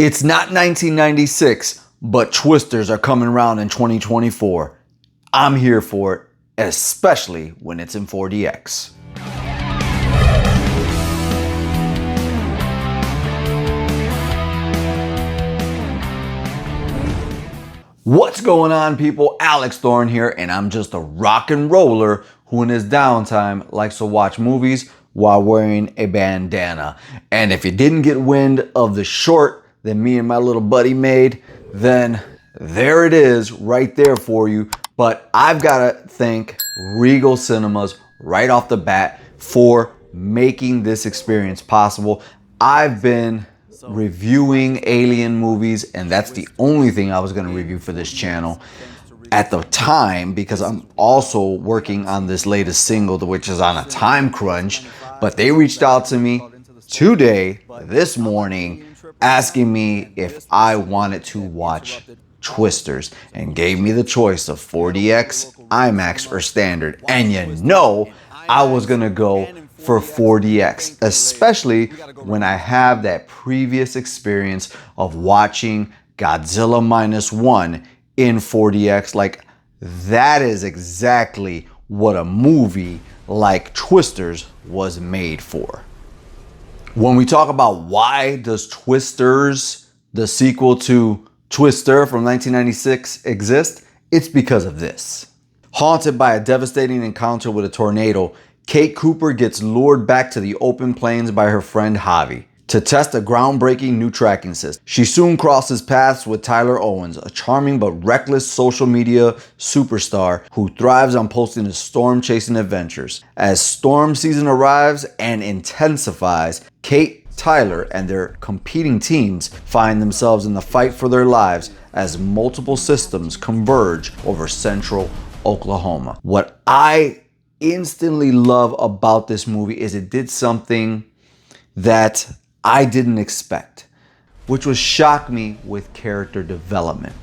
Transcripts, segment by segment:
It's not 1996, but Twisters are coming around in 2024. I'm here for it, especially when it's in 4DX. What's going on, people? Alex Thorn here, and I'm just a rock and roller who in his downtime likes to watch movies while wearing a bandana. And if you didn't get wind of the short that me and my little buddy made, then there it is right there for you. But I've got to thank Regal Cinemas right off the bat for making this experience possible. I've been reviewing alien movies, and that's the only thing I was going to review for this channel at the time, because I'm also working on this latest single, which is on a time crunch. But they reached out to me today, this morning, asking me if I wanted to watch Twisters, and gave me the choice of 4DX, IMAX, or standard. And you know I was gonna go for 4DX, especially when I have that previous experience of watching Godzilla Minus One in 4DX. Like, that is exactly what a movie like Twisters was made for. When we talk about why does Twisters, the sequel to Twister from 1996, exist, it's because of this. Haunted by a devastating encounter with a tornado, Kate Cooper gets lured back to the open plains by her friend Javi to test a groundbreaking new tracking system. She soon crosses paths with Tyler Owens, a charming but reckless social media superstar who thrives on posting his storm-chasing adventures. As storm season arrives and intensifies, Kate, Tyler, and their competing teams find themselves in the fight for their lives as multiple systems converge over central Oklahoma. What I instantly love about this movie is it did something that I didn't expect, which was shock me with character development.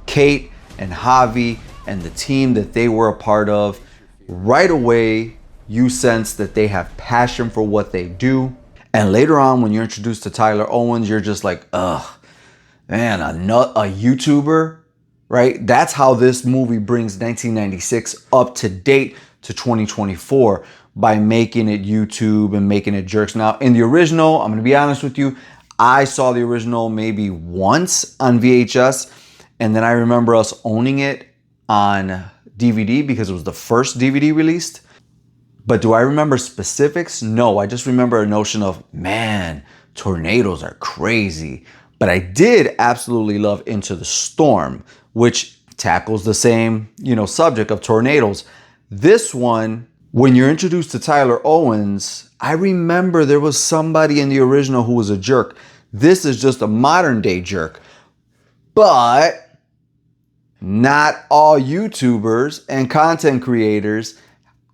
Kate and Javi and the team that they were a part of, right away you sense that they have passion for what they do. And later on, when you're introduced to Tyler Owens, you're just like, ugh, man, a YouTuber, right? That's how this movie brings 1996 up to date to 2024, by making it YouTube and making it jerks. Now, in the original, I'm gonna be honest with you, I saw the original maybe once on VHS, and then I remember us owning it on DVD because it was the first DVD released. But do I remember specifics? No, I just remember a notion of, man, tornadoes are crazy. But I did absolutely love Into the Storm, which tackles the same, subject of tornadoes. This one, when you're introduced to Tyler Owens, I remember there was somebody in the original who was a jerk. This is just a modern day jerk. But not all YouTubers and content creators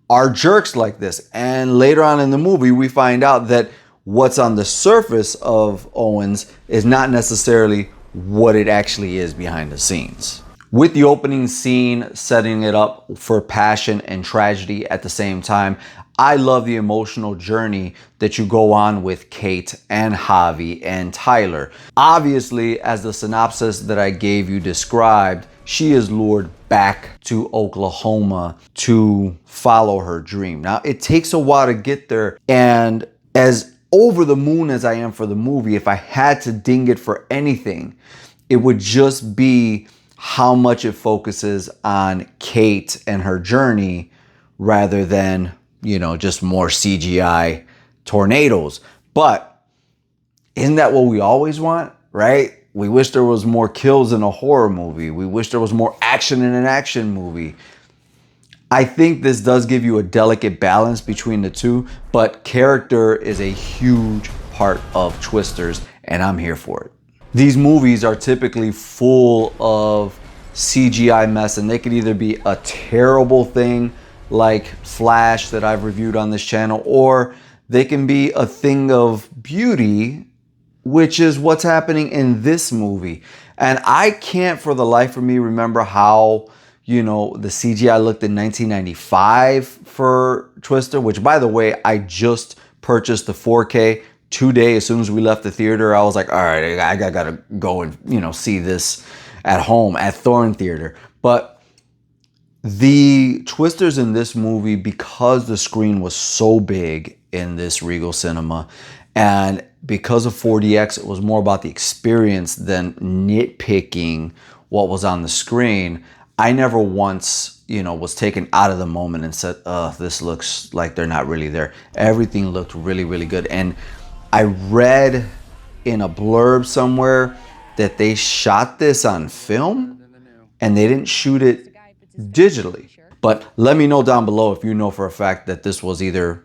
are jerks like this. And later on in the movie, we find out that what's on the surface of Owens is not necessarily what it actually is behind the scenes. With the opening scene setting it up for passion and tragedy at the same time, I love the emotional journey that you go on with Kate and Javi and Tyler. Obviously, as the synopsis that I gave you described, she is lured back to Oklahoma to follow her dream. Now, it takes a while to get there, and as over the moon as I am for the movie, if I had to ding it for anything, it would just be how much it focuses on Kate and her journey rather than, just more CGI tornadoes. But isn't that what we always want, right? We wish there was more kills in a horror movie. We wish there was more action in an action movie. I think this does give you a delicate balance between the two, but character is a huge part of Twisters, and I'm here for it. These movies are typically full of CGI mess, and they could either be a terrible thing like Flash that I've reviewed on this channel, or they can be a thing of beauty, which is what's happening in this movie. And I can't for the life of me remember how, the CGI looked in 1995 for Twister, which, by the way, I just purchased the 4K 2 days, as soon as we left the theater, I was like, all right, I gotta go and, you know, see this at home at Thorn Theater. But the twisters in this movie, because the screen was so big in this Regal Cinema, and because of 4DX, it was more about the experience than nitpicking what was on the screen. I never once, you know, was taken out of the moment and said, this looks like they're not really there. Everything looked really, really good. And I read in a blurb somewhere that they shot this on film and they didn't shoot it digitally. But let me know down below if you know for a fact that this was either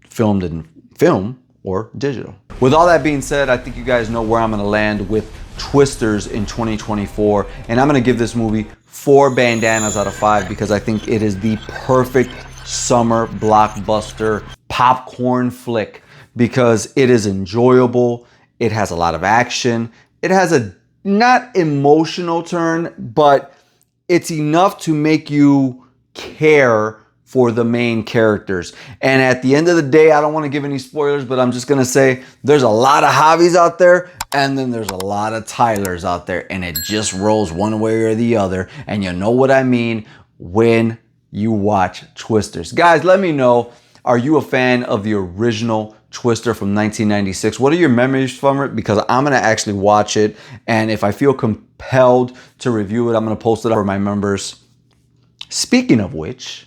filmed in film or digital. With all that being said, I think you guys know where I'm gonna land with Twisters in 2024. And I'm gonna give this movie 4 bandanas out of 5 because I think it is the perfect summer blockbuster popcorn flick, because it is enjoyable. It has a lot of action. It has a not emotional turn, but it's enough to make you care for the main characters. And at the end of the day, I don't want to give any spoilers, but I'm just going to say there's a lot of Javis out there, and then there's a lot of Tylers out there, and it just rolls one way or the other. And you know what I mean when you watch Twisters. Guys, let me know, are you a fan of the original Twister from 1996? What are your memories from it? Because I'm going to actually watch it, and if I feel compelled to review it, I'm going to post it up for my members. Speaking of which,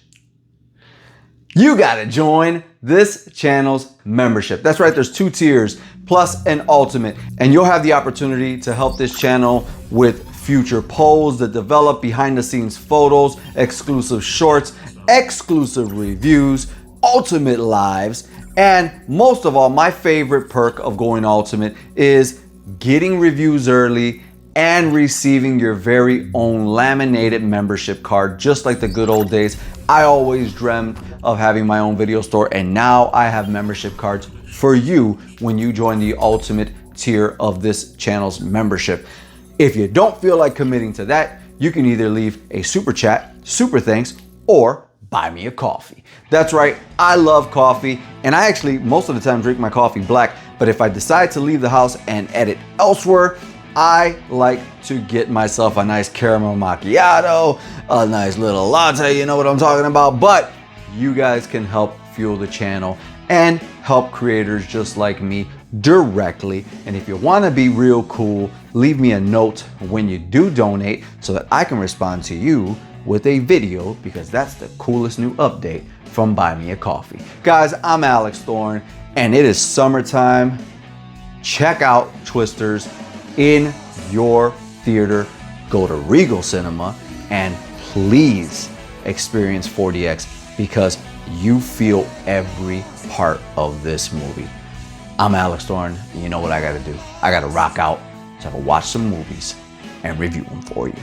you got to join this channel's membership. That's right, there's 2 tiers plus an ultimate, and you'll have the opportunity to help this channel with future polls that develop, behind the scenes photos, exclusive shorts, exclusive reviews, ultimate lives, and most of all, my favorite perk of going ultimate is getting reviews early and receiving your very own laminated membership card, just like the good old days. I always dreamt of having my own video store, and now I have membership cards for you when you join the ultimate tier of this channel's membership. If you don't feel like committing to that, you can either leave a super chat, super thanks, or buy me a coffee. That's right, I love coffee, and I actually most of the time drink my coffee black, but if I decide to leave the house and edit elsewhere, I like to get myself a nice caramel macchiato, a nice little latte, you know what I'm talking about. But you guys can help fuel the channel and help creators just like me directly. And if you want to be real cool, leave me a note when you do donate so that I can respond to you with a video, because that's the coolest new update from Buy Me a Coffee. Guys, I'm Alex Thorn, and it is summertime. Check out Twisters in your theater. Go to Regal Cinema and please experience 4DX, because you feel every part of this movie. I'm Alex Thorn, and you know what I gotta do? I gotta rock out so I can watch some movies and review them for you.